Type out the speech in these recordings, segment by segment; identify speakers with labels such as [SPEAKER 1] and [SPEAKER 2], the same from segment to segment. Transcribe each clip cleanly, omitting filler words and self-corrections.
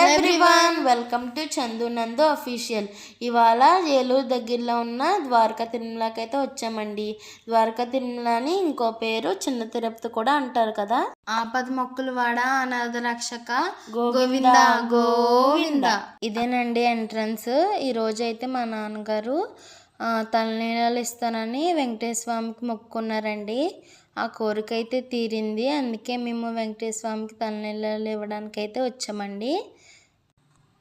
[SPEAKER 1] Everyone, welcome to Chandu నందు official. ఇవాళ ఏలూరు దగ్గరలో ఉన్న ద్వారకా తిరుమలకి అయితే వచ్చామండి. ద్వారకా తిరుమలని ఇంకో పేరు చిన్న తిరుపతి కూడా అంటారు కదా. ఆపద మొక్కులు వాడ అనాథ రక్షక గోవింద గోవింద. ఇదేనండి ఎంట్రన్స్. ఈ రోజు అయితే మా నాన్నగారు తలనీలాలు ఇస్తానని వెంకటేశ్వర స్వామికి మొక్కుకున్నారండి. ఆ కోరిక అయితే తీరింది. అందుకే మేము వెంకటేశ్వర స్వామికి తలనీలాలు ఇవ్వడానికి అయితే వచ్చామండి.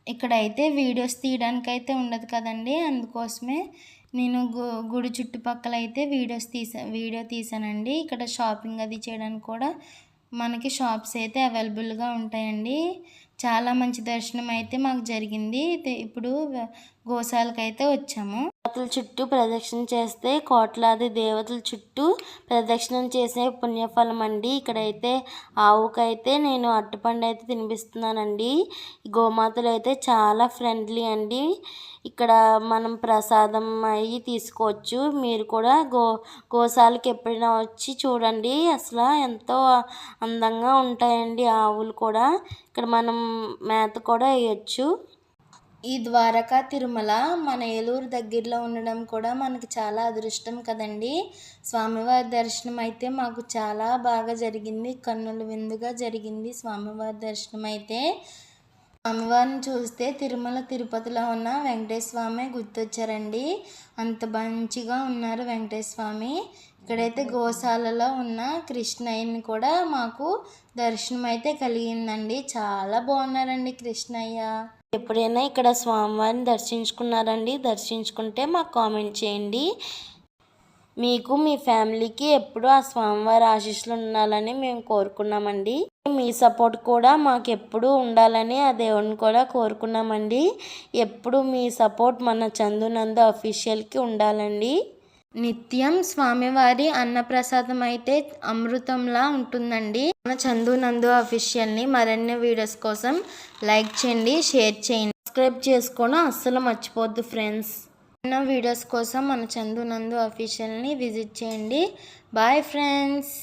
[SPEAKER 1] ఇక్కడైతే వీడియోస్ తీయడానికి అయితే ఉండదు కదండి, అందుకోసమే నేను గుడి చుట్టుపక్కల అయితే వీడియో తీసానండి. ఇక్కడ షాపింగ్ అది చేయడానికి కూడా మనకి షాప్స్ అయితే అవైలబుల్గా ఉంటాయండి. చాలా మంచి దర్శనం అయితే మాకు జరిగింది. ఇప్పుడు గోశాలకు అయితే వచ్చాము. దేవతల చుట్టూ ప్రదక్షిణ చేస్తే కోట్లాది దేవతల చుట్టూ ప్రదక్షిణం చేసే పుణ్యఫలం అండి. ఇక్కడైతే ఆవుకైతే నేను అరటిపండు అయితే తినిపిస్తున్నానండి. గోమాతలు అయితే చాలా ఫ్రెండ్లీ అండి. ఇక్కడ మనం ప్రసాదం అవి తీసుకోవచ్చు. మీరు కూడా గోశాలకు ఎప్పుడైనా వచ్చి చూడండి. అసలు ఎంతో అందంగా ఉంటాయండి ఆవులు కూడా. ఇక్కడ మనం మేత కూడా వేయచ్చు. ఈ ద్వారకా తిరుమల మన ఏలూరు దగ్గరలో ఉండడం కూడా మనకి చాలా అదృష్టం కదండి. స్వామివారి దర్శనం అయితే మాకు చాలా బాగా జరిగింది. కన్నుల విందుగా జరిగింది స్వామివారి దర్శనం అయితే. స్వామివారిని చూస్తే తిరుమల తిరుపతిలో ఉన్న వెంకటేశ్వర స్వామి గుర్తొచ్చారండి. అంత మంచిగా ఉన్నారు వెంకటేశ్వర స్వామి. ఇక్కడైతే గోశాలలో ఉన్న కృష్ణయ్యని కూడా మాకు దర్శనం అయితే కలిగిందండి. చాలా బాగున్నారండి కృష్ణయ్య. ఎప్పుడైనా ఇక్కడ స్వామివారిని దర్శించుకున్నారండి? దర్శించుకుంటే మాకు కామెంట్ చేయండి. మీకు మీ ఫ్యామిలీకి ఎప్పుడు ఆ స్వామివారి ఆశీస్సులు ఉండాలని మేము కోరుకున్నామండి. మీ సపోర్ట్ కూడా మాకు ఎప్పుడు ఉండాలని ఆ దేవుడిని కూడా కోరుకున్నామండి. ఎప్పుడు మీ సపోర్ట్ మన చందు నందు అఫీషియల్కి ఉండాలండి. నిత్యం స్వామివారి అన్నప్రసాదం అయితే అమృతంలా ఉంటుందండి. మన చందు నందు అఫీషియల్ని మరిన్ని వీడియోస్ కోసం లైక్ చేయండి, షేర్ చేయండి, సబ్స్క్రైబ్ చేసుకోవడం అస్సలు మర్చిపోద్దు ఫ్రెండ్స్. ఎన్నో వీడియోస్ కోసం మన చందు నందు అఫీషియల్ని విజిట్ చేయండి. Bye friends.